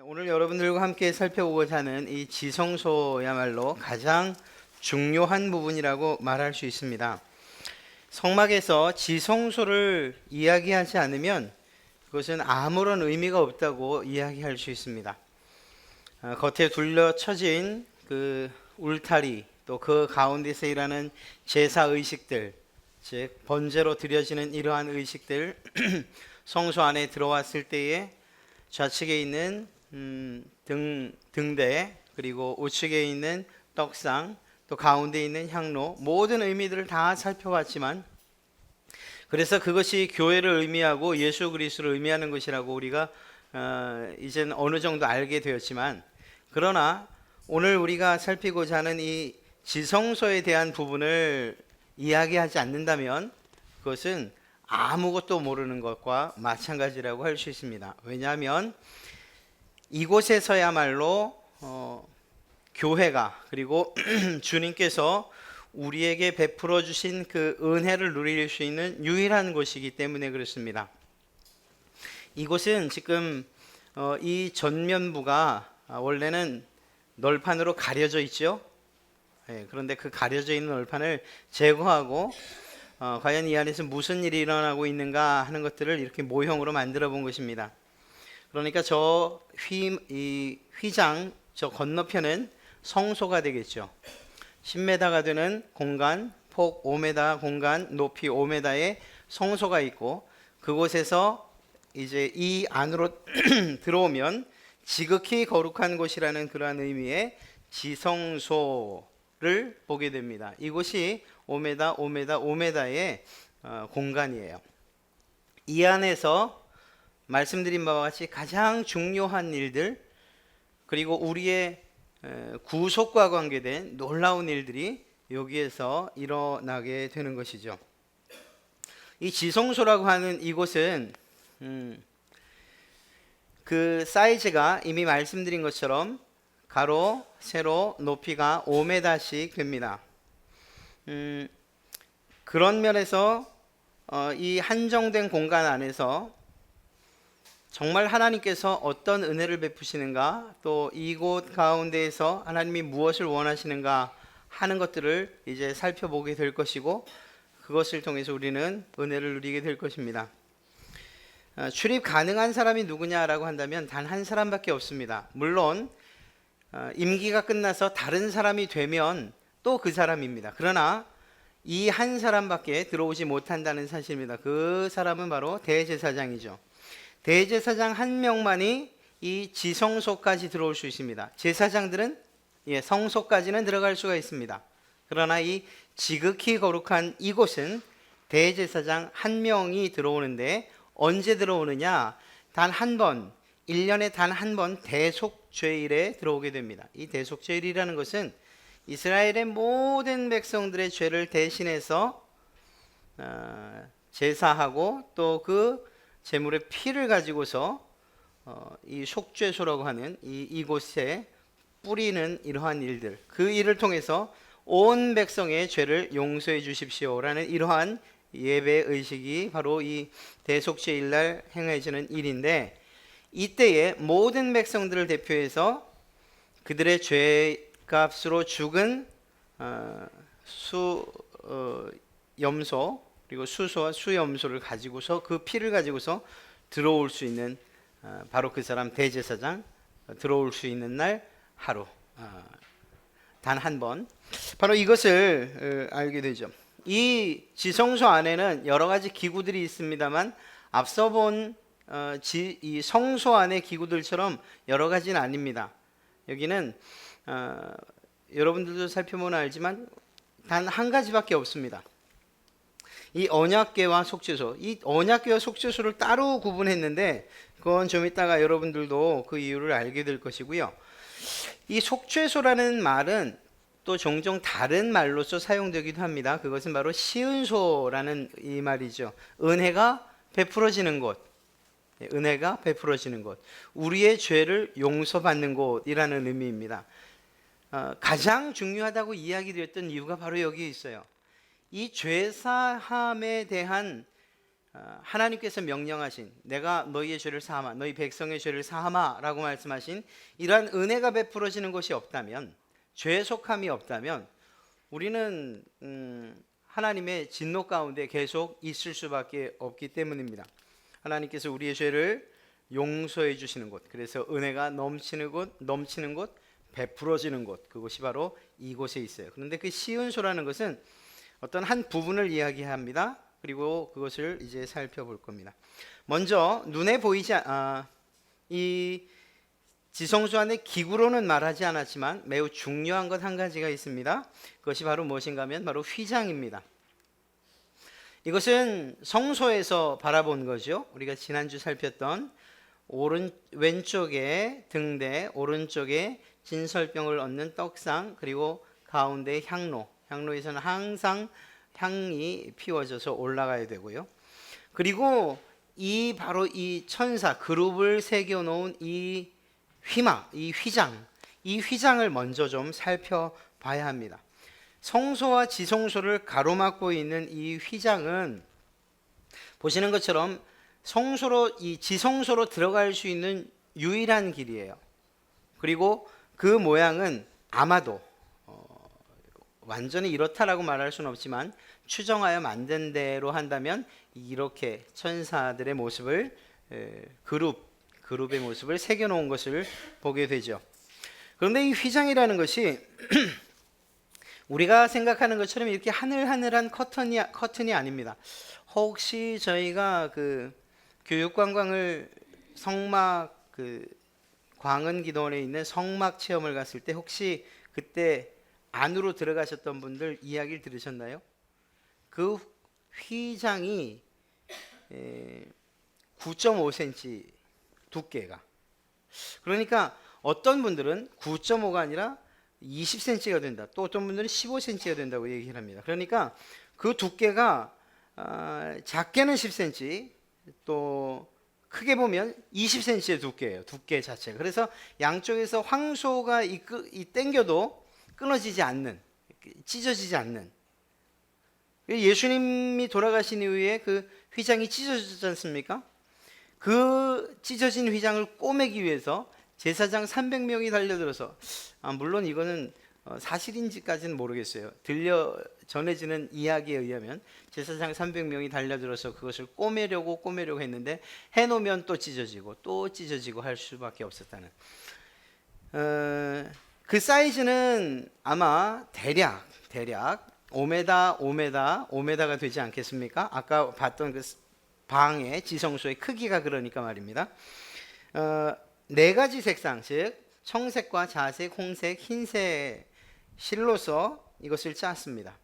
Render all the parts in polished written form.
오늘 여러분들과 함께 살펴보고자 하는 이 지성소야말로 가장 중요한 부분이라고 말할 수 있습니다. 성막에서 지성소를 이야기하지 않으면 그것은 아무런 의미가 없다고 이야기할 수 있습니다. 겉에 둘러쳐진 그 울타리, 또 그 가운데서 일하는 제사 의식들, 즉 번제로 드려지는 이러한 의식들, 성소 안에 들어왔을 때에 좌측에 있는 등대, 그리고 우측에 있는 떡상, 또 가운데 있는 향로, 모든 의미들을 다 살펴봤지만, 그래서 그것이 교회를 의미하고 예수 그리스도를 의미하는 것이라고 우리가 이제는 어느 정도 알게 되었지만, 그러나 오늘 우리가 살피고자 하는 이 지성소에 대한 부분을 이야기하지 않는다면 그것은 아무것도 모르는 것과 마찬가지라고 할 수 있습니다. 왜냐하면 이곳에서야말로 교회가, 그리고 주님께서 우리에게 베풀어 주신 그 은혜를 누릴 수 있는 유일한 곳이기 때문에 그렇습니다. 이곳은 지금 이 전면부가 원래는 널판으로 가려져 있죠. 그런데 그 가려져 있는 널판을 제거하고 과연 이 안에서 무슨 일이 일어나고 있는가 하는 것들을 이렇게 모형으로 만들어 본 것입니다. 그러니까 이 휘장 저 건너편은 성소가 되겠죠. 10m가 되는 공간, 폭 5m 공간, 높이 5m의 성소가 있고, 그곳에서 이제 이 안으로 들어오면 지극히 거룩한 곳이라는 그러한 의미의 지성소를 보게 됩니다. 이곳이 5m, 5m, 5m의 공간이에요. 이 안에서 말씀드린 바와 같이 가장 중요한 일들, 그리고 우리의 구속과 관계된 놀라운 일들이 여기에서 일어나게 되는 것이죠. 이 지성소라고 하는 이곳은 그 사이즈가 이미 말씀드린 것처럼 가로, 세로, 높이가 5m씩 됩니다. 그런 면에서 이 한정된 공간 안에서 정말 하나님께서 어떤 은혜를 베푸시는가, 또 이곳 가운데에서 하나님이 무엇을 원하시는가 하는 것들을 이제 살펴보게 될 것이고, 그것을 통해서 우리는 은혜를 누리게 될 것입니다. 출입 가능한 사람이 누구냐라고 한다면 단 한 사람밖에 없습니다. 물론 임기가 끝나서 다른 사람이 되면 또 그 사람입니다. 그러나 이 한 사람밖에 들어오지 못한다는 사실입니다. 그 사람은 바로 대제사장이죠. 대제사장 한 명만이 이 지성소까지 들어올 수 있습니다. 제사장들은 성소까지는 들어갈 수가 있습니다. 그러나 이 지극히 거룩한 이곳은 대제사장 한 명이 들어오는데, 언제 들어오느냐? 단 한 번, 1년에 단 한 번 대속죄일에 들어오게 됩니다. 이 대속죄일이라는 것은 이스라엘의 모든 백성들의 죄를 대신해서 제사하고 또 그 제물의 피를 가지고서 이 속죄소라고 하는 이곳에 뿌리는 이러한 일들, 그 일을 통해서 온 백성의 죄를 용서해 주십시오라는 이러한 예배 의식이 바로 이 대속죄일날 행해지는 일인데, 이때에 모든 백성들을 대표해서 그들의 죄값으로 죽은 염소, 그리고 수소와 수염소를 가지고서, 그 피를 가지고서 들어올 수 있는 바로 그 사람 대제사장 들어올 수 있는 날 하루, 단 한 번, 바로 이것을 알게 되죠. 이 지성소 안에는 여러 가지 기구들이 있습니다만, 앞서 본 이 성소 안의 기구들처럼 여러 가지는 아닙니다. 여기는 여러분들도 살펴보면 알지만 단 한 가지밖에 없습니다. 이 언약궤와 속죄소, 이 언약궤와 속죄소를 따로 구분했는데, 그건 좀 이따가 여러분들도 그 이유를 알게 될 것이고요. 이 속죄소라는 말은 또 종종 다른 말로서 사용되기도 합니다. 그것은 바로 시은소라는 이 말이죠. 은혜가 베풀어지는 곳, 은혜가 베풀어지는 곳, 우리의 죄를 용서받는 곳이라는 의미입니다. 가장 중요하다고 이야기드렸던 이유가 바로 여기 있어요. 이 죄사함에 대한 하나님께서 명령하신 내가 너희의 죄를 사하마, 너희 백성의 죄를 사하마라고 말씀하신 이러한 은혜가 베풀어지는 것이 없다면, 죄에 속함이 없다면 우리는 하나님의 진노 가운데 계속 있을 수밖에 없기 때문입니다. 하나님께서 우리의 죄를 용서해 주시는 곳, 그래서 은혜가 넘치는 곳, 베풀어지는 곳, 그것이 바로 이곳에 있어요. 그런데 그 시은소라는 것은 어떤 한 부분을 이야기합니다. 그리고 그것을 이제 살펴볼 겁니다. 먼저 눈에 보이지 이 지성소 안에 기구로는 말하지 않았지만 매우 중요한 것 한 가지가 있습니다. 그것이 바로 무엇인가 하면 바로 휘장입니다. 이것은 성소에서 바라본 거죠. 우리가 지난주 살폈던 왼쪽에 등대, 오른쪽에 진설병을 얹는 떡상, 그리고 가운데 향로에서는 항상 향이 피워져서 올라가야 되고요. 그리고 바로 이 천사 그룹을 새겨 놓은 이 휘장을 먼저 좀 살펴봐야 합니다. 성소와 지성소를 가로막고 있는 이 휘장은 보시는 것처럼 지성소로 들어갈 수 있는 유일한 길이에요. 그리고 그 모양은 아마도 완전히 이렇다라고 말할 수는 없지만 추정하여 만든 대로 한다면 이렇게 천사들의 모습을 그룹의 모습을 새겨놓은 것을 보게 되죠. 그런데 이 휘장이라는 것이 우리가 생각하는 것처럼 이렇게 하늘하늘한 커튼이 아닙니다. 혹시 저희가 그 교육관광을 성막 광은기도원에 있는 성막 체험을 갔을 때 혹시 그때 안으로 들어가셨던 분들 이야기를 들으셨나요? 그 휘장이 9.5cm 두께가. 그러니까 어떤 분들은 9.5가 아니라 20cm가 된다. 또 어떤 분들은 15cm가 된다고 얘기를 합니다. 그러니까 그 두께가 작게는 10cm, 또 크게 보면 20cm의 두께예요. 두께 자체가. 그래서 양쪽에서 황소가 땡겨도 끊어지지 않는, 찢어지지 않는. 예수님이 돌아가신 이후에 그 휘장이 찢어졌지 않습니까? 그 찢어진 휘장을 꼬매기 위해서 제사장 300명이 달려들어서, 물론 이거는 사실인지까지는 모르겠어요. 전해지는 이야기에 의하면 제사장 300명이 달려들어서 그것을 꼬매려고 했는데 해놓으면 또 찢어지고 할 수밖에 없었다는. 그 사이즈는 아마 대략 5m가 되지 않겠습니까? 아까 봤던 그 방의 지성소의 크기가 그러니까 말입니다. 4가지 색상, 즉 청색과 자색, 홍색, 흰색 실로서 이것을 짰습니다.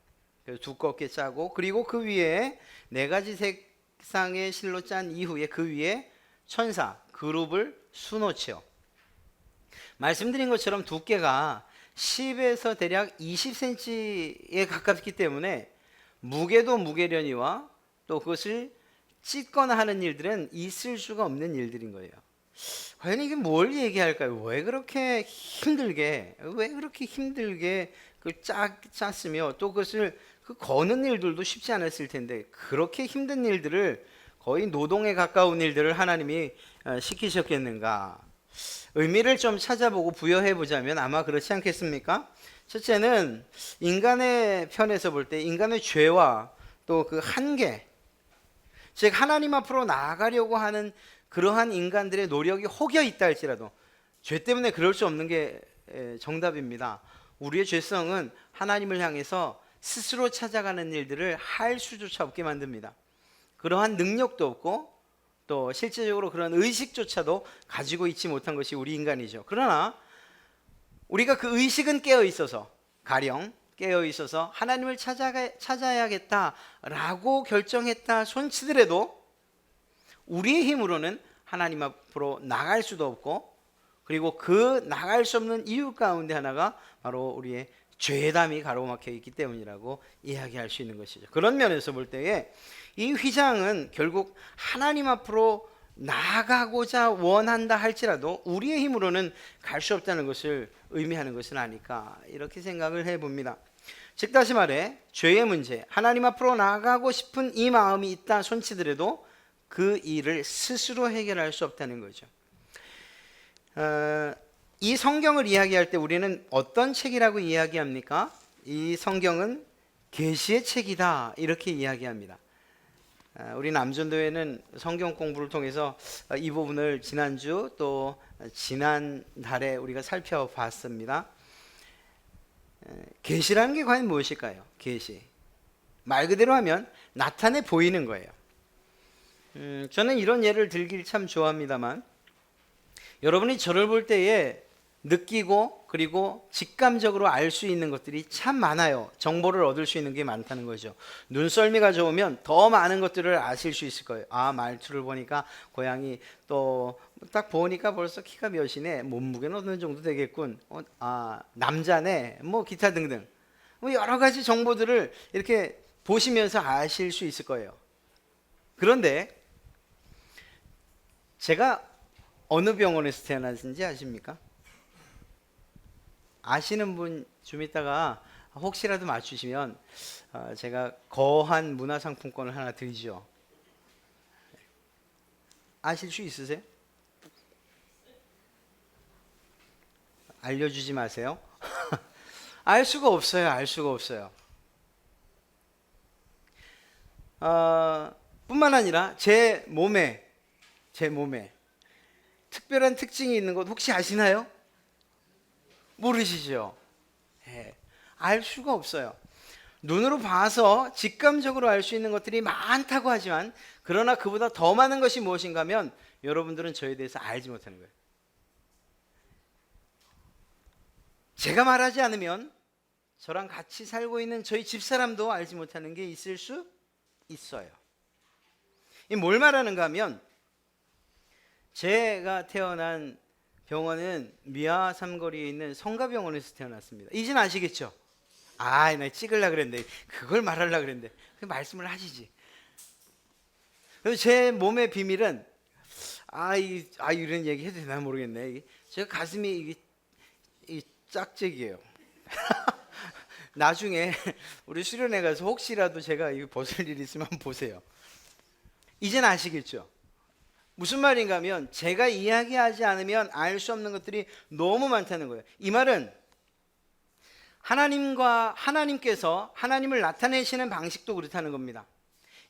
두껍게 짜고, 그리고 그 위에 4가지 색상의 실로 짠 이후에 그 위에 천사 그룹을 수놓죠. 말씀드린 것처럼 두께가 10에서 대략 20cm에 가깝기 때문에 무게도 무게려니와 또 그것을 찢거나 하는 일들은 있을 수가 없는 일들인 거예요. 과연 이게 뭘 얘기할까요? 왜 그렇게 힘들게 짰으며 또 그것을 거는 일들도 쉽지 않았을 텐데 그렇게 힘든 일들을, 거의 노동에 가까운 일들을 하나님이 시키셨겠는가? 의미를 좀 찾아보고 부여해 보자면 아마 그렇지 않겠습니까? 첫째는 인간의 편에서 볼 때 인간의 죄와 또 그 한계, 즉 하나님 앞으로 나아가려고 하는 그러한 인간들의 노력이 혹여 있다 할지라도 죄 때문에 그럴 수 없는 게 정답입니다. 우리의 죄성은 하나님을 향해서 스스로 찾아가는 일들을 할 수조차 없게 만듭니다. 그러한 능력도 없고 또 실제적으로 그런 의식조차도 가지고 있지 못한 것이 우리 인간이죠. 그러나 우리가 그 의식은 깨어 있어서, 가령 깨어 있어서 하나님을 찾아야겠다라고 결정했다 손치더라도 우리의 힘으로는 하나님 앞으로 나갈 수도 없고, 그리고 그 나갈 수 없는 이유 가운데 하나가 바로 우리의 죄담이 가로막혀 있기 때문이라고 이야기할 수 있는 것이죠. 그런 면에서 볼 때에 이 휘장은 결국 하나님 앞으로 나아가고자 원한다 할지라도 우리의 힘으로는 갈 수 없다는 것을 의미하는 것은 아닐까, 이렇게 생각을 해봅니다. 즉 다시 말해 죄의 문제, 하나님 앞으로 나아가고 싶은 이 마음이 있다 손치더라도 그 일을 스스로 해결할 수 없다는 거죠. 이 성경을 이야기할 때 우리는 어떤 책이라고 이야기합니까? 이 성경은 계시의 책이다 이렇게 이야기합니다. 우리 남전도회는 성경 공부를 통해서 이 부분을 지난주 또 지난달에 우리가 살펴봤습니다. 계시라는 게 과연 무엇일까요? 계시, 말 그대로 하면 나타내 보이는 거예요. 저는 이런 예를 들길 참 좋아합니다만, 여러분이 저를 볼 때에 느끼고 그리고 직감적으로 알 수 있는 것들이 참 많아요. 정보를 얻을 수 있는 게 많다는 거죠. 눈썰미가 좋으면 더 많은 것들을 아실 수 있을 거예요. 아, 말투를 보니까 고양이, 또 딱 보니까 벌써 키가 몇이네, 몸무게는 어느 정도 되겠군, 아, 남자네, 뭐 기타 등등, 뭐 여러 가지 정보들을 이렇게 보시면서 아실 수 있을 거예요. 그런데 제가 어느 병원에서 태어났는지 아십니까? 아시는 분 좀 이따가 혹시라도 맞추시면 제가 거한 문화상품권을 하나 드리죠. 아실 수 있으세요? 알려주지 마세요. 알 수가 없어요. 알 수가 없어요. 뿐만 아니라 제 몸에 특별한 특징이 있는 것 혹시 아시나요? 모르시죠? 네, 알 수가 없어요. 눈으로 봐서 직감적으로 알 수 있는 것들이 많다고 하지만, 그러나 그보다 더 많은 것이 무엇인가 하면 여러분들은 저에 대해서 알지 못하는 거예요. 제가 말하지 않으면 저랑 같이 살고 있는 저희 집사람도 알지 못하는 게 있을 수 있어요. 이 뭘 말하는가 하면, 제가 태어난 병원은 미아 삼거리에 있는 성가병원에서 태어났습니다. 이젠 아시겠죠? 아, 나 찍으려고 그랬는데, 그걸 말하려고 그랬는데 그 말씀을 하시지. 그래서 제 몸의 비밀은, 이런 얘기 해도 되나 모르겠네. 제가 가슴이 이 짝짝이에요. 나중에 우리 수련회 가서 혹시라도 제가 이거 벗을 일 있으면 보세요. 이젠 아시겠죠? 무슨 말인가 하면, 제가 이야기하지 않으면 알 수 없는 것들이 너무 많다는 거예요. 이 말은 하나님께서 하나님을 나타내시는 방식도 그렇다는 겁니다.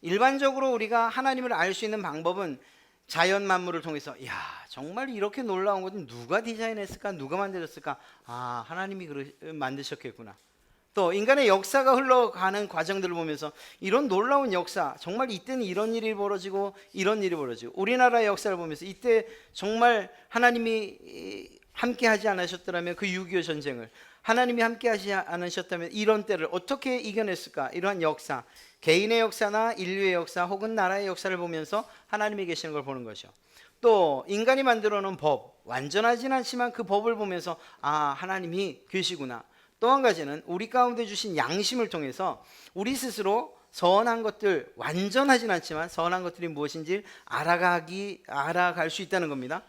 일반적으로 우리가 하나님을 알 수 있는 방법은 자연 만물을 통해서, 야, 정말 이렇게 놀라운 것은 누가 디자인했을까? 누가 만들었을까? 아, 하나님이 만드셨겠구나. 또 인간의 역사가 흘러가는 과정들을 보면서, 이런 놀라운 역사, 정말 이때는 이런 일이 벌어지고 이런 일이 벌어지고, 우리나라의 역사를 보면서 이때 정말 하나님이 함께 하지 않으셨더라면 그 6.25 전쟁을, 하나님이 함께 하지 않으셨다면 이런 때를 어떻게 이겨냈을까? 이러한 역사, 개인의 역사나 인류의 역사 혹은 나라의 역사를 보면서 하나님이 계시는 걸 보는 거죠. 또 인간이 만들어 놓은 법, 완전하진 않지만 그 법을 보면서, 아, 하나님이 계시구나. 또 한 가지는 우리 가운데 주신 양심을 통해서 우리 스스로 선한 것들, 완전하진 않지만 선한 것들이 무엇인지 알아갈 수 있다는 겁니다.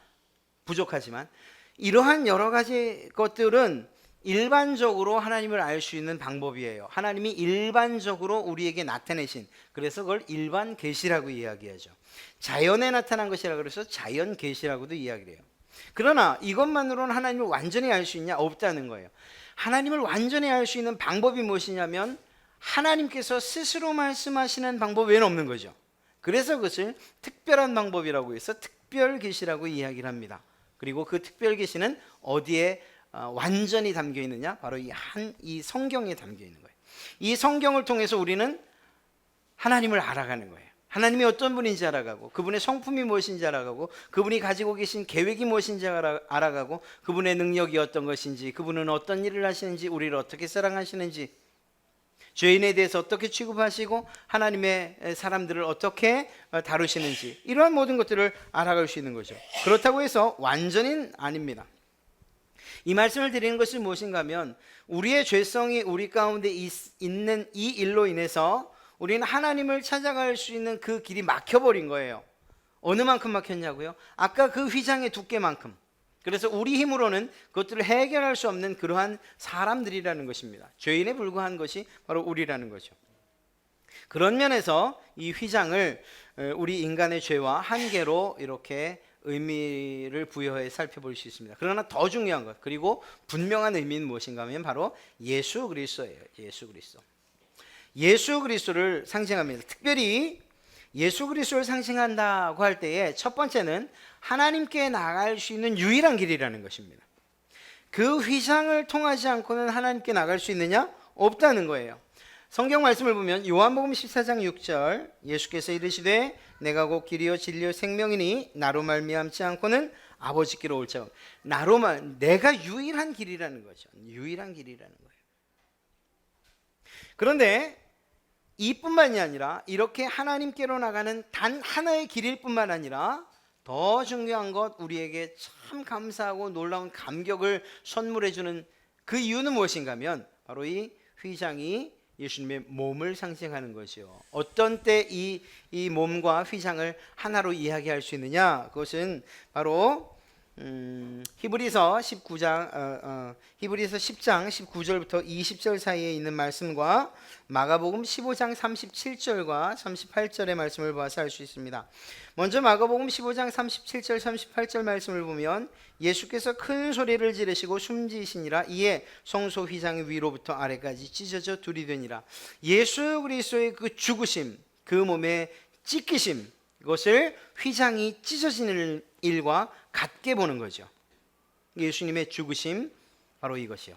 부족하지만 이러한 여러 가지 것들은 일반적으로 하나님을 알 수 있는 방법이에요. 하나님이 일반적으로 우리에게 나타내신, 그래서 그걸 일반 계시라고 이야기하죠. 자연에 나타난 것이라고 그래서 자연 계시라고도 이야기를 해요. 그러나 이것만으로는 하나님을 완전히 알 수 있냐? 없다는 거예요. 하나님을 완전히 알 수 있는 방법이 무엇이냐면, 하나님께서 스스로 말씀하시는 방법 외에는 없는 거죠. 그래서 그것을 특별한 방법이라고 해서 특별 계시라고 이야기를 합니다. 그리고 그 특별 계시는 어디에 완전히 담겨 있느냐? 바로 이 성경에 담겨 있는 거예요. 이 성경을 통해서 우리는 하나님을 알아가는 거예요. 하나님이 어떤 분인지 알아가고, 그분의 성품이 무엇인지 알아가고, 그분이 가지고 계신 계획이 무엇인지 알아가고, 그분의 능력이 어떤 것인지, 그분은 어떤 일을 하시는지, 우리를 어떻게 사랑하시는지, 죄인에 대해서 어떻게 취급하시고 하나님의 사람들을 어떻게 다루시는지, 이러한 모든 것들을 알아갈 수 있는 거죠. 그렇다고 해서 완전히는 아닙니다. 이 말씀을 드리는 것이 무엇인가 하면, 우리의 죄성이 우리 가운데 있는 이 일로 인해서 우리는 하나님을 찾아갈 수 있는 그 길이 막혀버린 거예요. 어느 만큼 막혔냐고요? 아까 그 휘장의 두께만큼. 그래서 우리 힘으로는 그것들을 해결할 수 없는 그러한 사람들이라는 것입니다. 죄인에 불과한 것이 바로 우리라는 거죠. 그런 면에서 이 휘장을 우리 인간의 죄와 한계로 이렇게 의미를 부여해 살펴볼 수 있습니다. 그러나 더 중요한 것, 그리고 분명한 의미는 무엇인가 하면 바로 예수 그리스도예요. 예수 그리스도. 예수 그리스도를 상징합니다. 특별히 예수 그리스도를 상징한다고 할 때에 첫 번째는 하나님께 나갈 수 있는 유일한 길이라는 것입니다. 그 휘장을 통하지 않고는 하나님께 나갈 수 있느냐? 없다는 거예요. 성경 말씀을 보면 요한복음 14장 6절 예수께서 이르시되 내가 곧 길이요 진리요 생명이니 나로 말미암지 않고는 아버지께로 올 자 나로만 내가 유일한 길이라는 거죠. 유일한 길이라는 거예요. 그런데 이뿐만이 아니라 이렇게 하나님께로 나가는 단 하나의 길일 뿐만 아니라 더 중요한 것, 우리에게 참 감사하고 놀라운 감격을 선물해 주는 그 이유는 무엇인가 하면 바로 이 휘장이 예수님의 몸을 상징하는 것이요. 어떤 때 이 몸과 휘장을 하나로 이야기할 수 있느냐? 그것은 바로 히브리서 10장 19절부터 20절 사이에 있는 말씀과 마가복음 15장 37절과 38절의 말씀을 봐서 알 수 있습니다. 먼저 마가복음 15장 37절 38절 말씀을 보면 예수께서 큰 소리를 지르시고 숨지시니라 이에 성소 휘장이 위로부터 아래까지 찢어져 둘이 되니라. 예수 그리스도의 그 죽으심, 그 몸의 찢기심, 이것을 휘장이 찢어지는 일과 같게 보는 거죠. 예수님의 죽으심, 바로 이것이요.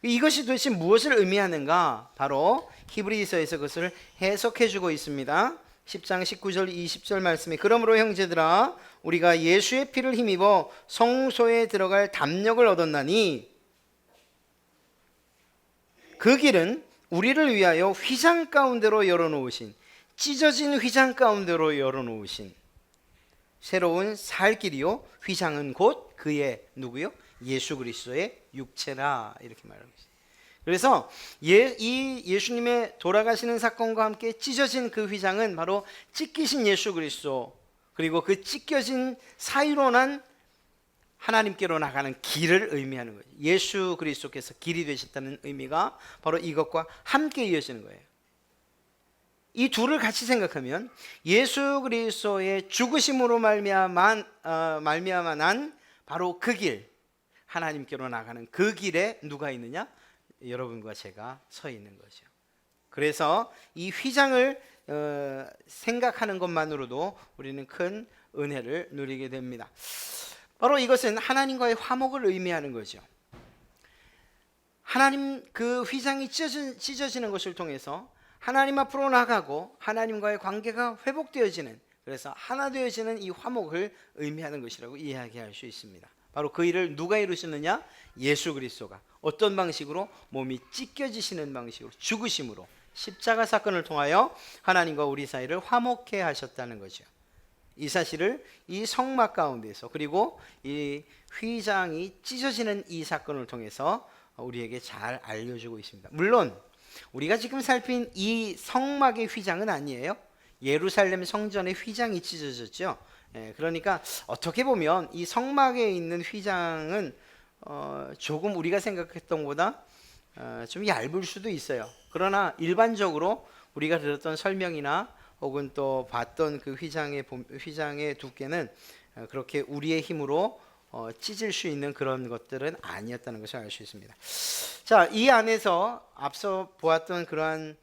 이것이 도대체 무엇을 의미하는가? 바로 히브리서에서 그것을 해석해 주고 있습니다. 10장 19절 20절 말씀에 그러므로 형제들아 우리가 예수의 피를 힘입어 성소에 들어갈 담력을 얻었나니 그 길은 우리를 위하여 휘장 가운데로 열어놓으신, 찢어진 휘장 가운데로 열어놓으신 새로운 살 길이요 휘장은 곧 그의 누구요? 예수 그리스도의 육체라, 이렇게 말하고 있어요. 그래서 이 예수님의 돌아가시는 사건과 함께 찢어진 그 휘장은 바로 찢기신 예수 그리스도, 그리고 그 찢겨진 사이로 난 하나님께로 나가는 길을 의미하는 거예요. 예수 그리스도께서 길이 되셨다는 의미가 바로 이것과 함께 이어지는 거예요. 이 둘을 같이 생각하면 예수 그리스도의 죽으심으로 말미암아 난 바로 그 길, 하나님께로 나가는 그 길에 누가 있느냐? 여러분과 제가 서 있는 거죠. 그래서 이 휘장을 생각하는 것만으로도 우리는 큰 은혜를 누리게 됩니다. 바로 이것은 하나님과의 화목을 의미하는 거죠. 하나님 그 휘장이 찢어지는 것을 통해서 하나님 앞으로 나가고 하나님과의 관계가 회복되어지는, 그래서 하나 되어지는 이 화목을 의미하는 것이라고 이야기할 수 있습니다. 바로 그 일을 누가 이루시느냐? 예수 그리스도가. 어떤 방식으로? 몸이 찢겨지시는 방식으로, 죽으심으로, 십자가 사건을 통하여 하나님과 우리 사이를 화목해 하셨다는 거죠. 이 사실을 이 성막 가운데서, 그리고 이 휘장이 찢어지는 이 사건을 통해서 우리에게 잘 알려주고 있습니다. 물론 우리가 지금 살핀 이 성막의 휘장은 아니에요. 예루살렘 성전의 휘장이 찢어졌죠. 그러니까 어떻게 보면 이 성막에 있는 휘장은 조금 우리가 생각했던 것보다 좀 얇을 수도 있어요. 그러나 일반적으로 우리가 들었던 설명이나 혹은 또 봤던 그 휘장의 두께는 그렇게 우리의 힘으로 찢을 수 있는 그런 것들은 아니었다는 것을 알 수 있습니다. 자, 이 안에서 앞서 보았던 그러한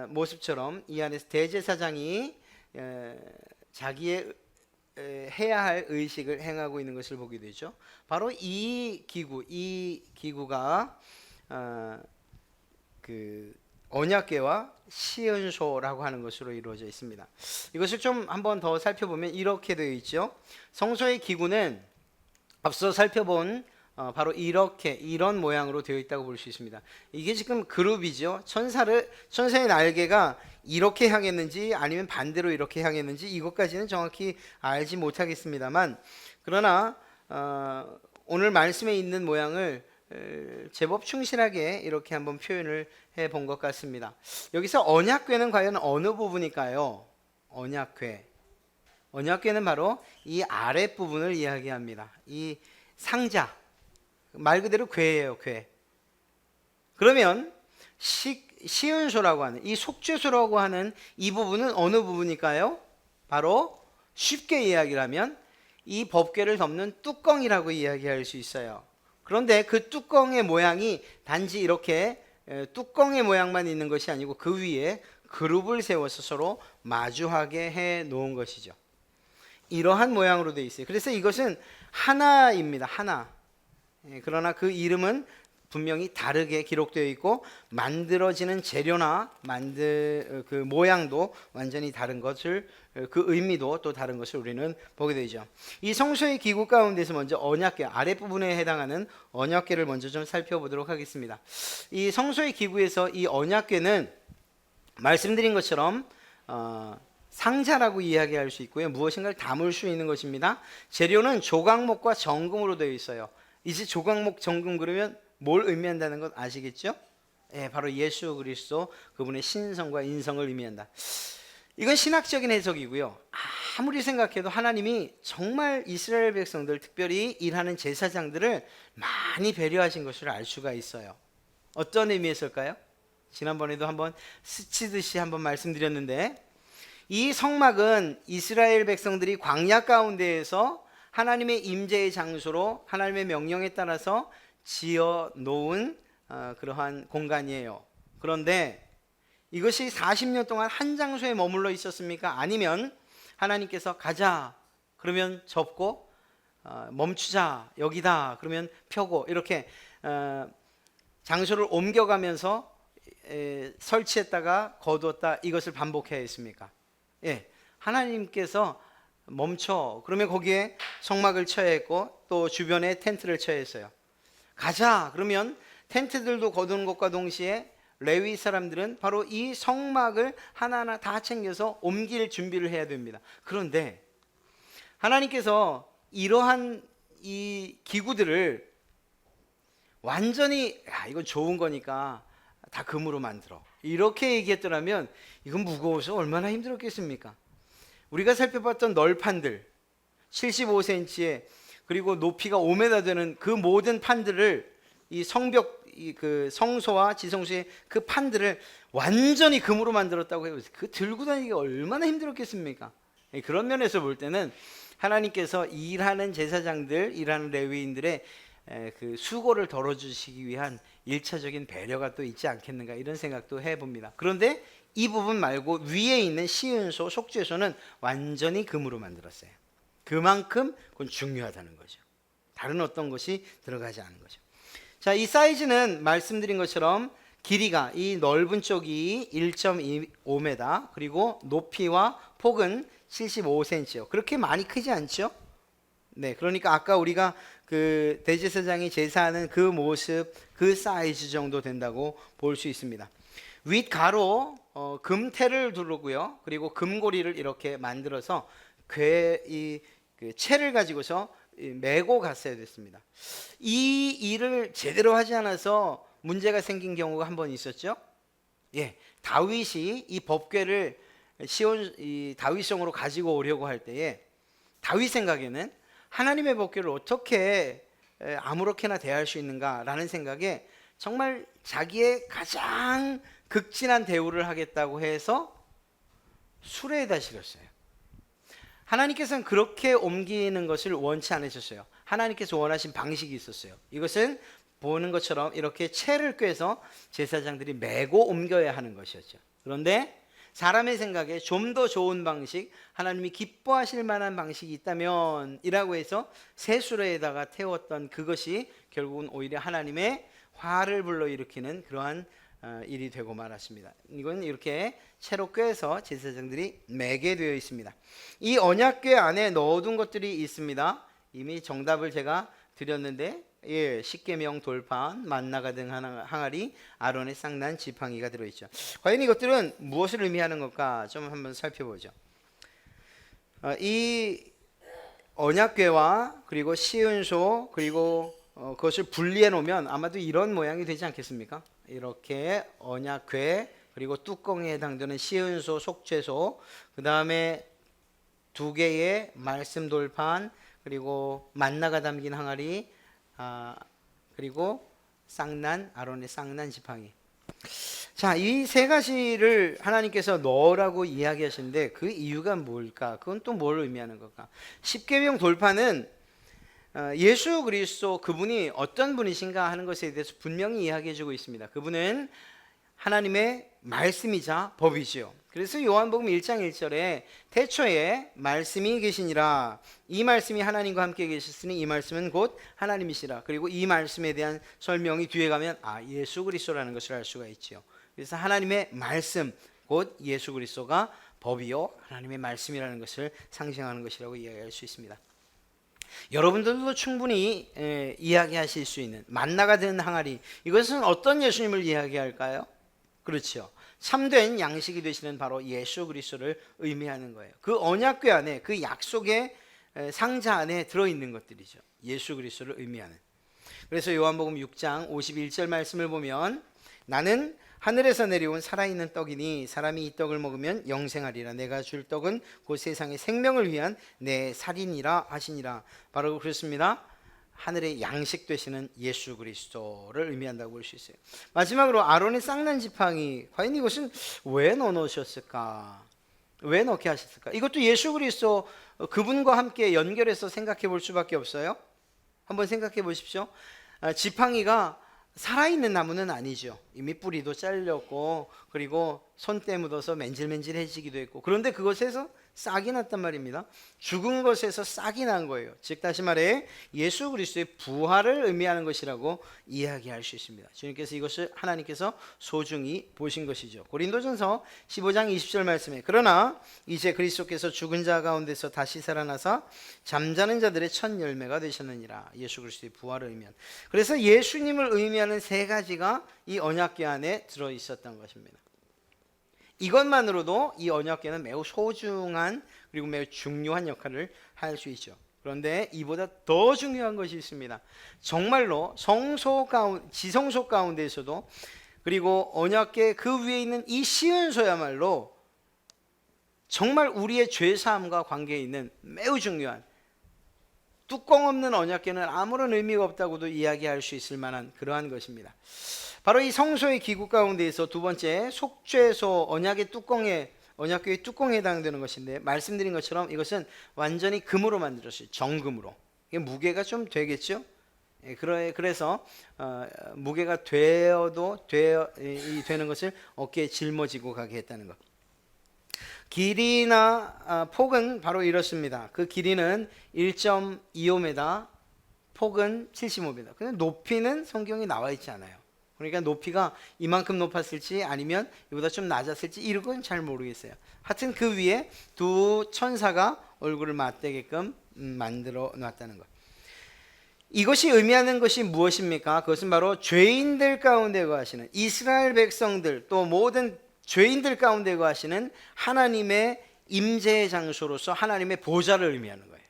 모습처럼 이 안에서 대제사장이 자기의 해야 할 의식을 행하고 있는 것을 보게 되죠. 바로 이 기구가 그 언약궤와 시은소라고 하는 것으로 이루어져 있습니다. 이것을 좀 한번 더 살펴보면 이렇게 되어 있죠. 성소의 기구는 앞서 살펴본 바로 이런 모양으로 되어 있다고 볼 수 있습니다. 이게 지금 그룹이죠. 천사의 날개가 이렇게 향했는지 아니면 반대로 이렇게 향했는지 이것까지는 정확히 알지 못하겠습니다만, 그러나 오늘 말씀에 있는 모양을 제법 충실하게 이렇게 한번 표현을 해 본 것 같습니다. 여기서 언약궤는 과연 어느 부분일까요? 언약궤는 바로 이 아랫부분을 이야기합니다. 이 상자, 말 그대로 궤예요, 궤. 그러면 시은소라고 하는 이 속죄소라고 하는 이 부분은 어느 부분일까요? 바로 쉽게 이야기를 하면 이 법궤를 덮는 뚜껑이라고 이야기할 수 있어요. 그런데 그 뚜껑의 모양이 단지 이렇게 뚜껑의 모양만 있는 것이 아니고 그 위에 그룹을 세워서 서로 마주하게 해 놓은 것이죠. 이러한 모양으로 되어 있어요. 그래서 이것은 하나입니다. 하나. 그러나 그 이름은 분명히 다르게 기록되어 있고 만들어지는 재료나 그 모양도 완전히 다른 것을, 그 의미도 또 다른 것을 우리는 보게 되죠. 이 성소의 기구 가운데서 먼저 언약궤 아랫부분에 해당하는 언약궤를 먼저 좀 살펴보도록 하겠습니다. 이 성소의 기구에서 이 언약궤는 말씀드린 것처럼 상자라고 이야기할 수 있고요. 무엇인가를 담을 수 있는 것입니다. 재료는 조각목과 정금으로 되어 있어요. 이제 조각목, 정금 그러면 뭘 의미한다는 것 아시겠죠? 예, 바로 예수 그리스도 그분의 신성과 인성을 의미한다. 이건 신학적인 해석이고요. 아무리 생각해도 하나님이 정말 이스라엘 백성들, 특별히 일하는 제사장들을 많이 배려하신 것을 알 수가 있어요. 어떤 의미에서일까요? 지난번에도 한번 스치듯이 한번 말씀드렸는데, 이 성막은 이스라엘 백성들이 광야 가운데에서 하나님의 임재의 장소로 하나님의 명령에 따라서 지어 놓은 그러한 공간이에요. 그런데 이것이 40년 동안 한 장소에 머물러 있었습니까? 아니면 하나님께서 가자 그러면 접고 멈추자 여기다 그러면 펴고 이렇게 장소를 옮겨가면서 설치했다가 거두었다 이것을 반복해야 했습니까? 예, 하나님께서 멈춰 그러면 거기에 성막을 쳐야 했고 또 주변에 텐트를 쳐야 했어요. 가자 그러면 텐트들도 거두는 것과 동시에 레위 사람들은 바로 이 성막을 하나하나 다 챙겨서 옮길 준비를 해야 됩니다. 그런데 하나님께서 이러한 이 기구들을 완전히 이건 좋은 거니까 다 금으로 만들어 이렇게 얘기했더라면 이건 무거워서 얼마나 힘들었겠습니까? 우리가 살펴봤던 널판들 75cm에 그리고 높이가 5m 되는 그 모든 판들을 이 성벽 그 성소와 지성소의 그 판들을 완전히 금으로 만들었다고 해요. 그 들고 다니기가 얼마나 힘들었겠습니까? 그런 면에서 볼 때는 하나님께서 일하는 제사장들, 일하는 레위인들의 그 수고를 덜어주시기 위한 일차적인 배려가 또 있지 않겠는가 이런 생각도 해봅니다. 그런데 이 부분 말고 위에 있는 시은소, 속죄소는 완전히 금으로 만들었어요. 그만큼 그건 중요하다는 거죠. 다른 어떤 것이 들어가지 않은 거죠. 자, 이 사이즈는 말씀드린 것처럼 길이가 이 넓은 쪽이 1.25m 그리고 높이와 폭은 75cm요. 그렇게 많이 크지 않죠? 네, 그러니까 아까 우리가 그 대제사장이 제사하는 그 모습, 그 사이즈 정도 된다고 볼 수 있습니다. 윗 가로 금테를 두르고요. 그리고 금고리를 이렇게 만들어서 그 채를 가지고서 메고 갔어야 됐습니다. 이 일을 제대로 하지 않아서 문제가 생긴 경우가 한 번 있었죠. 예, 다윗이 이 법궤를 이 다윗성으로 가지고 오려고 할 때에 다윗 생각에는 하나님의 법궤를 어떻게 아무렇게나 대할 수 있는가라는 생각에 정말 자기의 가장 극진한 대우를 하겠다고 해서 수레에다 실었어요. 하나님께서는 그렇게 옮기는 것을 원치 않으셨어요. 하나님께서 원하신 방식이 있었어요. 이것은 보는 것처럼 이렇게 채를 꿰서 제사장들이 메고 옮겨야 하는 것이었죠. 그런데 사람의 생각에 좀 더 좋은 방식, 하나님이 기뻐하실 만한 방식이 있다면 이라고 해서 새 수레에다가 태웠던 그것이 결국은 오히려 하나님의 화를 불러일으키는 그러한 일이 되고 말았습니다. 이건 이렇게 채로 꿰서 제사장들이 매게 되어 있습니다. 이 언약궤 안에 넣어둔 것들이 있습니다. 이미 정답을 제가 드렸는데 예, 십계명 돌판, 만나가 등 항아리, 아론의 쌍난 지팡이가 들어있죠. 과연 이것들은 무엇을 의미하는 것까 좀 한번 살펴보죠. 이 언약궤와 그리고 시은소 그리고 그것을 분리해 놓으면 아마도 이런 모양이 되지 않겠습니까? 이렇게 언약궤 그리고 뚜껑에 해당되는 시은소, 속죄소, 그 다음에 두 개의 말씀 돌판 그리고 만나가 담긴 항아리, 그리고 쌍난, 아론의 쌍난 지팡이. 자, 이 세 가지를 하나님께서 넣으라고 이야기하시는데 그 이유가 뭘까? 그건 또 뭘 의미하는 걸까? 십계명 돌파는 예수 그리스도 그분이 어떤 분이신가 하는 것에 대해서 분명히 이야기해주고 있습니다. 그분은 하나님의 말씀이자 법이지요. 그래서 요한복음 1장 1절에 태초에 말씀이 계시니라, 이 말씀이 하나님과 함께 계셨으니 이 말씀은 곧 하나님이시라. 그리고 이 말씀에 대한 설명이 뒤에 가면 예수 그리스도라는 것을 알 수가 있지요. 그래서 하나님의 말씀 곧 예수 그리스도가 법이요 하나님의 말씀이라는 것을 상징하는 것이라고 이야기할 수 있습니다. 여러분들도 충분히 이야기하실 수 있는 만나가 된 항아리, 이것은 어떤 예수님을 이야기할까요? 그렇죠. 참된 양식이 되시는 바로 예수 그리스도를 의미하는 거예요. 그 언약궤 안에, 그 약속의 상자 안에 들어있는 것들이죠. 예수 그리스도를 의미하는. 그래서 요한복음 6장 51절 말씀을 보면 나는 하늘에서 내려온 살아있는 떡이니 사람이 이 떡을 먹으면 영생하리라. 내가 줄 떡은 곧 세상의 생명을 위한 내 살이니라 하시니라. 바로 그렇습니다. 하늘의 양식 되시는 예수 그리스도를 의미한다고 볼 수 있어요. 마지막으로 아론의 쌍난 지팡이, 과연 이것은 왜 넣으셨을까? 왜 넣게 하셨을까? 이것도 예수 그리스도 그분과 함께 연결해서 생각해 볼 수밖에 없어요. 한번 생각해 보십시오. 지팡이가 살아있는 나무는 아니죠. 이미 뿌리도 잘렸고 그리고 손때 묻어서 맨질맨질해지기도 했고, 그런데 그것에서 싹이 났단 말입니다. 죽은 것에서 싹이 난 거예요. 즉 다시 말해 예수 그리스도의 부활을 의미하는 것이라고 이야기할 수 있습니다. 주님께서 이것을 하나님께서 소중히 보신 것이죠. 고린도전서 15장 20절 말씀에 그러나 이제 그리스도께서 죽은 자 가운데서 다시 살아나사 잠자는 자들의 첫 열매가 되셨느니라. 예수 그리스도의 부활을 의미한, 그래서 예수님을 의미하는 세 가지가 이 언약궤 안에 들어 있었던 것입니다. 이것만으로도 이 언약궤는 매우 소중한 그리고 매우 중요한 역할을 할 수 있죠. 그런데 이보다 더 중요한 것이 있습니다. 정말로 성소 가운데, 지성소 가운데에서도 그리고 언약궤 그 위에 있는 이 시은소야말로 정말 우리의 죄사함과 관계에 있는 매우 중요한, 뚜껑 없는 언약궤는 아무런 의미가 없다고도 이야기할 수 있을 만한 그러한 것입니다. 바로 이 성소의 기구 가운데에서 두 번째 속죄소, 언약의 뚜껑에, 언약궤의 뚜껑에 해당되는 것인데, 말씀드린 것처럼 이것은 완전히 금으로 만들었어요. 정금으로. 이게 무게가 좀 되겠죠. 그래서 무게가 되는 것을 어깨에 짊어지고 가게 했다는 것. 길이나 폭은 바로 이렇습니다. 그 길이는 1.25m, 폭은 75m. 근데 높이는 성경에 나와 있지 않아요. 그러니까 높이가 이만큼 높았을지 아니면 이보다 좀 낮았을지 이런 건 잘 모르겠어요. 하여튼 그 위에 두 천사가 얼굴을 맞대게끔 만들어 놨다는 것. 이것이 의미하는 것이 무엇입니까? 그것은 바로 죄인들 가운데 거하시는 이스라엘 백성들, 또 모든 죄인들 가운데 거하시는 하나님의 임재의 장소로서 하나님의 보좌를 의미하는 거예요.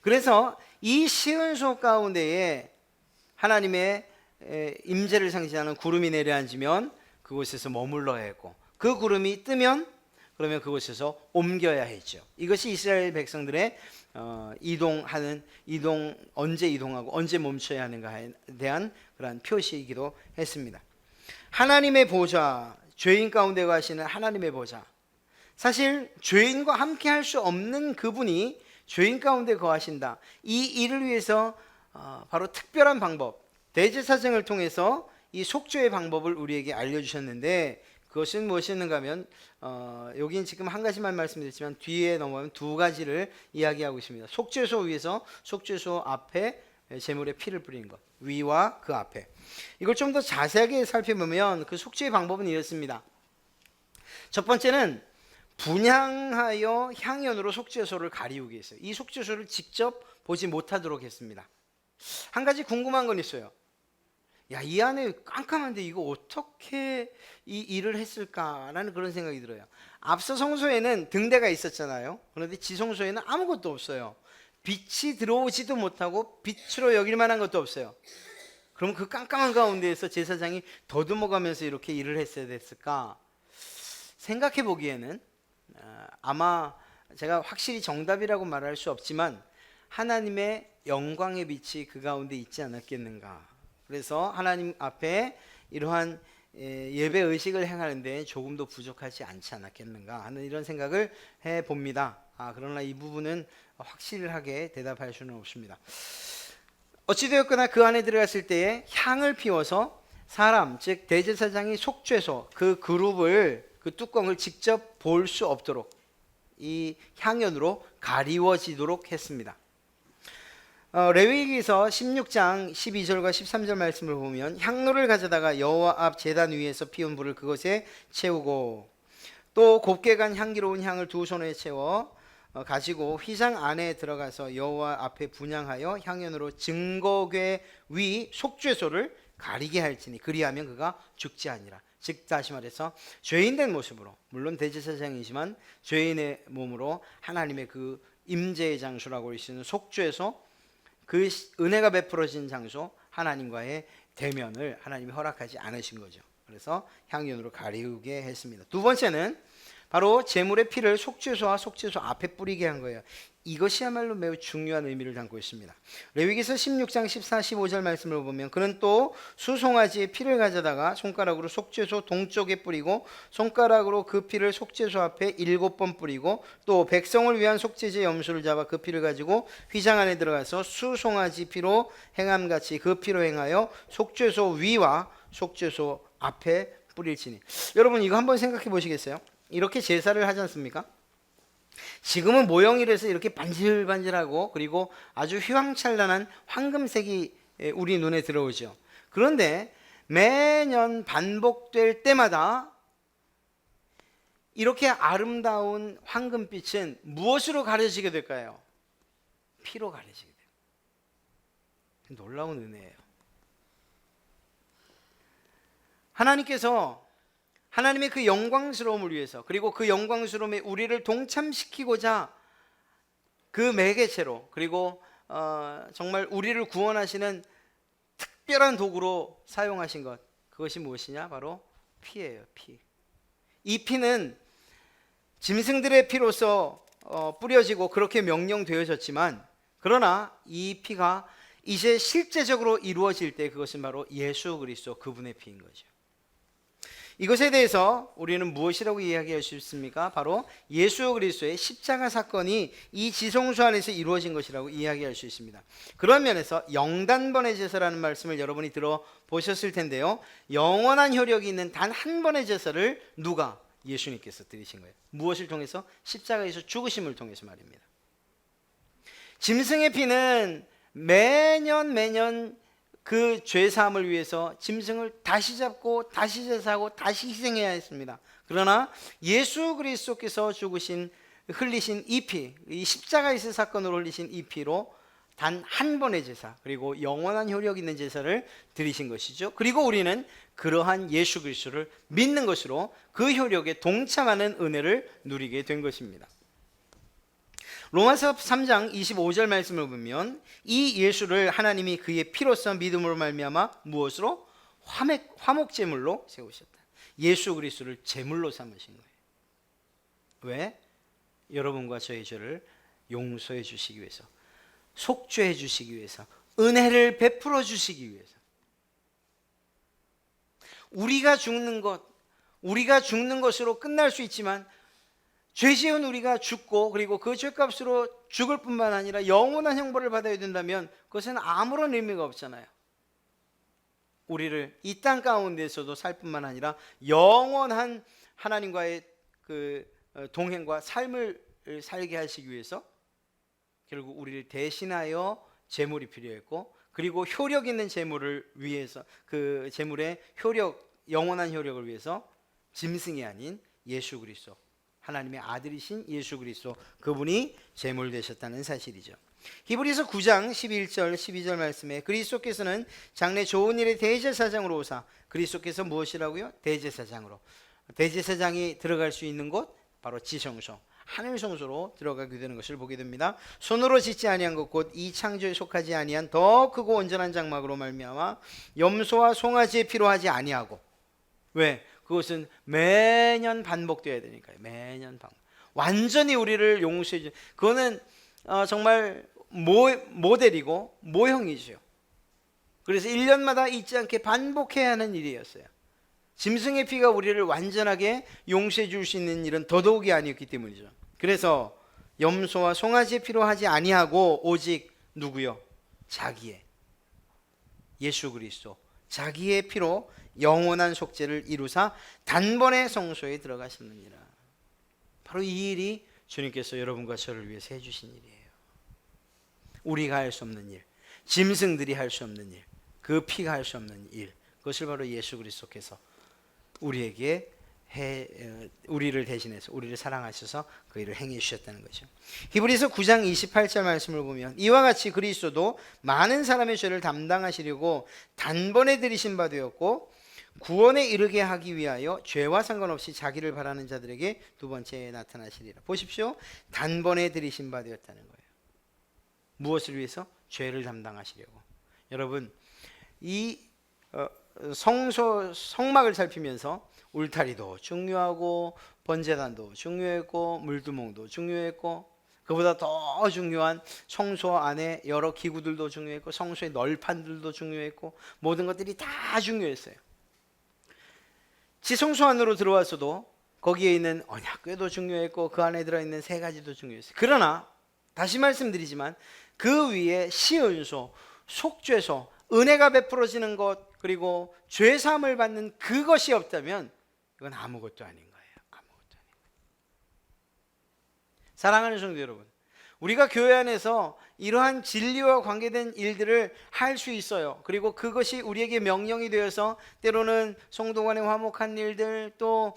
그래서 이 시은소 가운데에 하나님의 임재를 상징하는 구름이 내려앉으면 그곳에서 머물러야 했고, 그 구름이 뜨면 그러면 그곳에서 옮겨야 했죠. 이것이 이스라엘 백성들의 언제 이동하고 언제 멈춰야 하는가에 대한 그러한 표시이기도 했습니다. 하나님의 보좌, 죄인 가운데 거하시는 하나님의 보좌. 사실 죄인과 함께 할 수 없는 그분이 죄인 가운데 거하신다. 이 일을 위해서 바로 특별한 방법, 대제사장을 통해서 이 속죄의 방법을 우리에게 알려주셨는데, 그것은 무엇이었는가 하면 여기는 지금 한 가지만 말씀드렸지만 뒤에 넘어가면 두 가지를 이야기하고 있습니다. 속죄소 위에서 속죄소 앞에 제물의 피를 뿌리는 것, 위와 그 앞에. 이걸 좀 더 자세하게 살펴보면 그 속죄의 방법은 이렇습니다. 첫 번째는 분향하여 향연으로 속죄소를 가리우게 했어요. 이 속죄소를 직접 보지 못하도록 했습니다. 한 가지 궁금한 건 있어요. 이 안에 깜깜한데 이거 어떻게 이 일을 했을까라는 그런 생각이 들어요. 앞서 성소에는 등대가 있었잖아요. 그런데 지성소에는 아무것도 없어요. 빛이 들어오지도 못하고 빛으로 여길 만한 것도 없어요. 그럼 그 깜깜한 가운데에서 제사장이 더듬어가면서 이렇게 일을 했어야 됐을까? 생각해 보기에는 아마 제가 확실히 정답이라고 말할 수 없지만 하나님의 영광의 빛이 그 가운데 있지 않았겠는가. 그래서 하나님 앞에 이러한 예배 의식을 행하는데 조금도 부족하지 않지 않았겠는가 하는 이런 생각을 해봅니다. 그러나 이 부분은 확실하게 대답할 수는 없습니다. 어찌되었거나 그 안에 들어갔을 때에 향을 피워서 사람, 즉 대제사장이 속죄소 그 그룹을, 그 뚜껑을 직접 볼 수 없도록 이 향연으로 가리워지도록 했습니다. 레위기서 16장 12절과 13절 말씀을 보면 향로를 가져다가 여호와 앞 제단 위에서 피운 불을 그것에 채우고 또 곱게 간 향기로운 향을 두 손에 채워 가지고 휘장 안에 들어가서 여호와 앞에 분향하여 향연으로 증거궤 위 속죄소를 가리게 할지니 그리하면 그가 죽지 아니라. 즉 다시 말해서 죄인된 모습으로, 물론 대제사장이지만 죄인의 몸으로 하나님의 그 임재의 장소라고 할 수 있는 속죄소, 그 은혜가 베풀어진 장소, 하나님과의 대면을 하나님이 허락하지 않으신 거죠. 그래서 향연으로 가리우게 했습니다. 두 번째는 바로 제물의 피를 속죄소와 속죄소 앞에 뿌리게 한 거예요. 이것이야말로 매우 중요한 의미를 담고 있습니다. 레위기서 16장 14, 15절 말씀을 보면 그는 또 수송아지의 피를 가져다가 손가락으로 속죄소 동쪽에 뿌리고 손가락으로 그 피를 속죄소 앞에 7번 뿌리고 또 백성을 위한 속죄제 염소를 잡아 그 피를 가지고 휘장 안에 들어가서 수송아지 피로 행함같이 그 피로 행하여 속죄소 위와 속죄소 앞에 뿌릴지니. 여러분 이거 한번 생각해 보시겠어요? 이렇게 제사를 하지 않습니까? 지금은 모형이라서 이렇게 반질반질하고 그리고 아주 휘황찬란한 황금색이 우리 눈에 들어오죠. 그런데 매년 반복될 때마다 이렇게 아름다운 황금빛은 무엇으로 가려지게 될까요? 피로 가려지게 돼요. 놀라운 은혜예요. 하나님께서 하나님의 그 영광스러움을 위해서, 그리고 그 영광스러움에 우리를 동참시키고자 그 매개체로, 그리고 정말 우리를 구원하시는 특별한 도구로 사용하신 것, 그것이 무엇이냐? 바로 피예요. 피. 이 피는 짐승들의 피로서 뿌려지고 그렇게 명령되어졌지만, 그러나 이 피가 이제 실제적으로 이루어질 때 그것은 바로 예수 그리스도 그분의 피인 거죠. 이것에 대해서 우리는 무엇이라고 이야기할 수 있습니까? 바로 예수 그리스도의 십자가 사건이 이 지성소 안에서 이루어진 것이라고 이야기할 수 있습니다. 그런 면에서 영단번의 제사라는 말씀을 여러분이 들어보셨을 텐데요, 영원한 효력이 있는 단 한 번의 제사를 누가? 예수님께서 드리신 거예요. 무엇을 통해서? 십자가에서 죽으심을 통해서 말입니다. 짐승의 피는 매년 그 죄사함을 위해서 짐승을 다시 잡고 다시 제사하고 다시 희생해야 했습니다. 그러나 예수 그리스도께서 죽으신, 흘리신 이 피, 이 십자가에서 사건으로 흘리신 이 피로 단 한 번의 제사, 그리고 영원한 효력 있는 제사를 드리신 것이죠. 그리고 우리는 그러한 예수 그리스도를 믿는 것으로 그 효력에 동참하는 은혜를 누리게 된 것입니다. 로마서 3장 25절 말씀을 보면 이 예수를 하나님이 그의 피로써 믿음으로 말미암아 무엇으로? 화목제물로 세우셨다. 예수 그리스도를 제물로 삼으신 거예요. 왜? 여러분과 저의 죄를 용서해 주시기 위해서, 속죄해 주시기 위해서, 은혜를 베풀어 주시기 위해서. 우리가 죽는 것으로 끝날 수 있지만 죄 지은 우리가 죽고 그리고 그 죄값으로 죽을 뿐만 아니라 영원한 형벌을 받아야 된다면 그것은 아무런 의미가 없잖아요. 우리를 이 땅 가운데서도 살 뿐만 아니라 영원한 하나님과의 그 동행과 삶을 살게 하시기 위해서 결국 우리를 대신하여 제물이 필요했고, 그리고 효력 있는 제물을 위해서, 그 제물의 효력, 영원한 효력을 위해서 짐승이 아닌 예수 그리스도, 하나님의 아들이신 예수 그리스도, 그분이 제물 되셨다는 사실이죠. 히브리서 9장 11절 12절 말씀에 그리스도께서는 장래 좋은 일의 대제사장으로 오사, 그리스도께서 무엇이라고요? 대제사장으로. 대제사장이 들어갈 수 있는 곳 바로 지성소, 하늘 성소로 들어가게 되는 것을 보게 됩니다. 손으로 짓지 아니한 것 곧 이 창조에 속하지 아니한 더 크고 온전한 장막으로 말미암아 염소와 송아지의 피로 하지 아니하고. 왜? 그것은 매년 반복되어야 되니까요. 매년 반복. 완전히 우리를 용서해 주. 그거는 정말 모델이고 모형이죠. 그래서 1년마다 잊지 않게 반복해야 하는 일이었어요. 짐승의 피가 우리를 완전하게 용서해 줄 수 있는 일은 더더욱이 아니었기 때문이죠. 그래서 염소와 송아지의 피로 하지 아니하고 오직 누구요? 자기의, 예수 그리스도 자기의 피로 영원한 속죄를 이루사 단번에 성소에 들어가시느니라. 바로 이 일이 주님께서 여러분과 저를 위해서 해주신 일이에요. 우리가 할 수 없는 일, 짐승들이 할 수 없는 일, 그 피가 할 수 없는 일, 그것을 바로 예수 그리스도께서 우리를 대신해서 우리를 사랑하셔서 그 일을 행해 주셨다는 거죠. 히브리서 9장 28절 말씀을 보면 이와 같이 그리스도도 많은 사람의 죄를 담당하시려고 단번에 들이신 바 되었고 구원에 이르게 하기 위하여 죄와 상관없이 자기를 바라는 자들에게 두 번째 나타나시리라. 보십시오. 단번에 들이신 바 되었다는 거예요. 무엇을 위해서? 죄를 담당하시려고. 여러분, 이 성막을 살피면서 울타리도 중요하고 번제단도 중요했고 물두멍도 중요했고 그보다 더 중요한 성소 안에 여러 기구들도 중요했고 성소의 널판들도 중요했고 모든 것들이 다 중요했어요. 지성소 안으로 들어와서도 거기에 있는 언약궤도 중요했고 그 안에 들어있는 세 가지도 중요했어요. 그러나 다시 말씀드리지만 그 위에 시은소, 속죄소, 은혜가 베풀어지는 것, 그리고 죄사함을 받는 그것이 없다면 이건 아무것도 아닌 거예요. 아무것도 아닌 거예요. 사랑하는 성도 여러분, 우리가 교회 안에서 이러한 진리와 관계된 일들을 할 수 있어요. 그리고 그것이 우리에게 명령이 되어서 때로는 성도 간의 화목한 일들, 또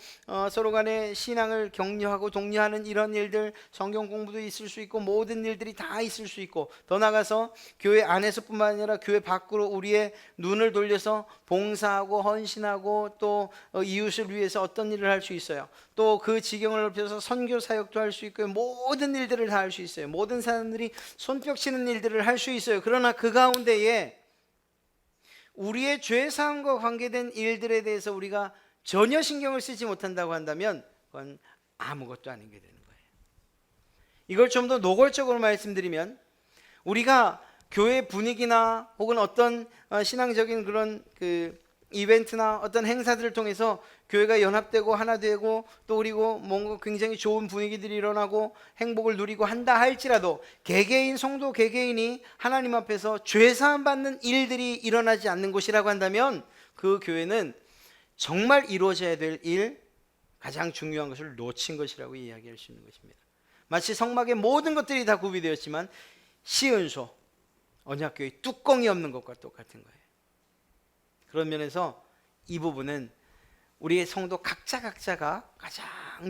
서로 간의 신앙을 격려하고 독려하는 이런 일들, 성경 공부도 있을 수 있고 모든 일들이 다 있을 수 있고, 더 나아가서 교회 안에서뿐만 아니라 교회 밖으로 우리의 눈을 돌려서 봉사하고 헌신하고 또 이웃을 위해서 어떤 일을 할 수 있어요. 또 그 지경을 넓혀서 선교 사역도 할 수 있고요. 모든 일들을 다 할 수 있어요. 모든 사람들이 손뼉 치는 일들을 할 수 있어요. 그러나 그 가운데에 우리의 죄사함과 관계된 일들에 대해서 우리가 전혀 신경을 쓰지 못한다고 한다면 그건 아무것도 아닌 게 되는 거예요. 이걸 좀 더 노골적으로 말씀드리면 우리가 교회 분위기나 혹은 어떤 신앙적인 그런 이벤트나 어떤 행사들을 통해서 교회가 연합되고 하나 되고 또 그리고 뭔가 굉장히 좋은 분위기들이 일어나고 행복을 누리고 한다 할지라도 개개인 성도 개개인이 하나님 앞에서 죄사함 받는 일들이 일어나지 않는 곳이라고 한다면 그 교회는 정말 이루어져야 될 일, 가장 중요한 것을 놓친 것이라고 이야기할 수 있는 것입니다. 마치 성막의 모든 것들이 다 구비되었지만 시은소, 언약궤의 뚜껑이 없는 것과 똑같은 거예요. 그런 면에서 이 부분은 우리의 성도 각자가 가장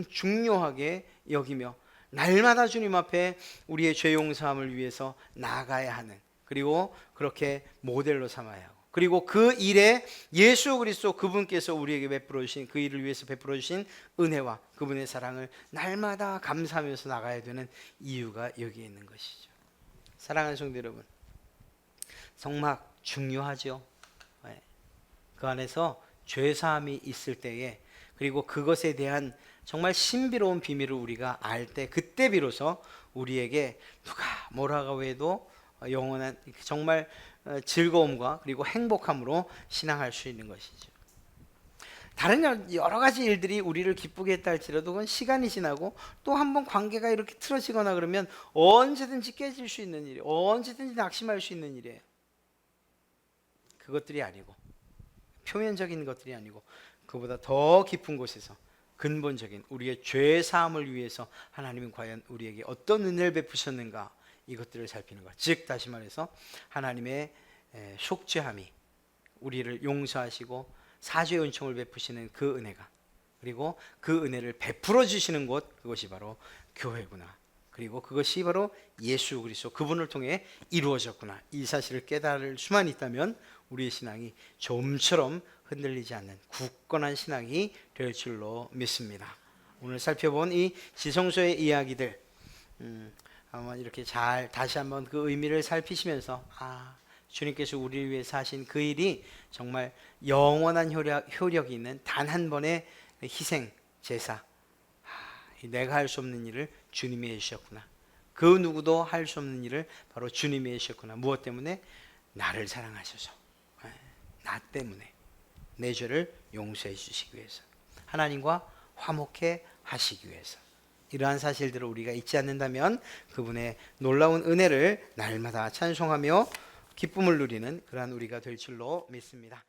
중요하게 여기며 날마다 주님 앞에 우리의 죄 용서함을 위해서 나아가야 하는, 그리고 그렇게 모델로 삼아야 하고, 그리고 그 일에 예수 그리스도 그분께서 우리에게 베풀어 주신, 그 일을 위해서 베풀어 주신 은혜와 그분의 사랑을 날마다 감사하면서 나가야 되는 이유가 여기에 있는 것이죠. 사랑하는 성도 여러분, 성막 중요하죠. 그 안에서 죄사함이 있을 때에, 그리고 그것에 대한 정말 신비로운 비밀을 우리가 알 때, 그때 비로소 우리에게 누가 뭐라고 해도 영원한 정말 즐거움과 그리고 행복함으로 신앙할 수 있는 것이죠. 다른 여러 가지 일들이 우리를 기쁘게 했다 할지라도 그건 시간이 지나고 또 한번 관계가 이렇게 틀어지거나 그러면 언제든지 깨질 수 있는 일이에요. 언제든지 낙심할 수 있는 일이에요. 그것들이 아니고, 표면적인 것들이 아니고, 그보다 더 깊은 곳에서 근본적인 우리의 죄 사함을 위해서 하나님은 과연 우리에게 어떤 은혜를 베푸셨는가, 이것들을 살피는 것. 즉 다시 말해서 하나님의 속죄함이 우리를 용서하시고 사죄의 은총을 베푸시는 그 은혜가, 그리고 그 은혜를 베풀어 주시는 곳, 그것이 바로 교회구나. 그리고 그것이 바로 예수 그리스도 그분을 통해 이루어졌구나. 이 사실을 깨달을 수만 있다면 우리의 신앙이 좀처럼 흔들리지 않는 굳건한 신앙이 될 줄로 믿습니다. 오늘 살펴본 이 지성소의 이야기들, 한번 이렇게 잘 다시 한번 그 의미를 살피시면서, 주님께서 우리를 위해서 하신 그 일이 정말 영원한 효력이 있는 단 한 번의 희생 제사, 내가 할 수 없는 일을 주님이 해주셨구나. 그 누구도 할 수 없는 일을 바로 주님이 해주셨구나. 무엇 때문에? 나를 사랑하셔서, 나 내 죄를 용서해 주시기 위해서, 하나님과 화목해 하시기 위해서. 이러한 사실들을 우리가 잊지 않는다면 그분의 놀라운 은혜를 날마다 찬송하며 기쁨을 누리는 그러한 우리가 될 줄로 믿습니다.